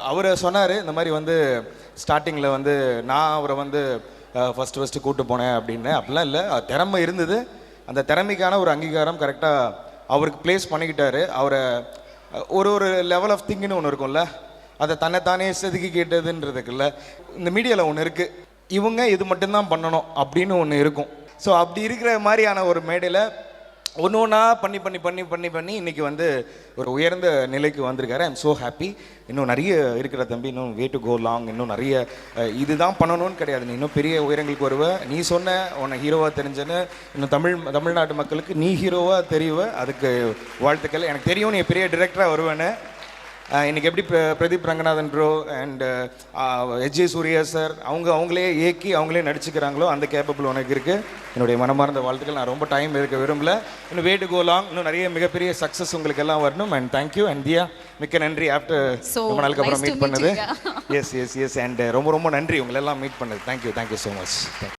அவர் சொன்னார் இந்த மாதிரி வந்து ஸ்டார்டிங்கில் வந்து நான் அவரை வந்து ஃபஸ்ட்டு கூப்பிட்டு போனேன் அப்படின்னு. அப்படிலாம் இல்லை, திறமை இருந்தது. அந்த திறமைக்கான ஒரு அங்கீகாரம் கரெக்டாக அவருக்கு ப்ளேஸ் பண்ணிக்கிட்டாரு. அவரை ஒரு லெவல் ஆஃப் திங்குன்னு ஒன்று இருக்கும்ல, அதை தன்னைத்தானே செதுக்கி கேட்டதுன்றதுக்குல்ல. இந்த மீடியாவில் ஒன்று இருக்குது, இவங்க இது மட்டும்தான் பண்ணணும் அப்படின்னு ஒன்று இருக்கும். ஸோ அப்படி இருக்கிற மாதிரியான ஒரு மேடையில் ஒன்று ஒன்றா பண்ணி பண்ணி பண்ணி பண்ணி பண்ணி இன்றைக்கி வந்து ஒரு உயர்ந்த நிலைக்கு வந்திருக்காரு. I am so happy. இன்னும் நிறைய இருக்கிற தம்பி, இன்னும் வே டு கோ லாங். இன்னும் நிறைய இதுதான் பண்ணணும்னு கிடையாது, நீ இன்னும் பெரிய உயரங்களுக்கு வருவ. நீ சொன்ன உன்னை ஹீரோவாக தெரிஞ்சேன்னு இன்னும் தமிழ்நாட்டு மக்களுக்கு நீ ஹீரோவாக தெரியுவ. அதுக்கு வாழ்த்துக்கள். எனக்கு தெரியும் நீ பெரிய டிரெக்டராக வருவேன்னு. இன்றைக்கி எப்படி Pradeep Ranganathan bro and H J. Suryah sir அவங்களே இயக்கி அவங்களே நடிச்சுக்கிறாங்களோ அந்த கேப்பபிள் உனக்கு இருக்குது. என்னுடைய மனமார்ந்த வாழ்த்துக்கள். நான் ரொம்ப டைம் இருக்க விரும்பல. இன்னும் வே டு கோ லாங். இன்னும் நிறைய மிகப்பெரிய சக்ஸஸ் உங்களுக்கு எல்லாம் வரணும். And thank you. அண்ட் தியா, மிக்க நன்றி. ஆஃப்டர் ரொம்ப நாளுக்கு அப்புறம் மீட் பண்ணது. எஸ் அண்ட் ரொம்ப ரொம்ப நன்றி உங்களெல்லாம் மீட் பண்ணது. Thank you so much.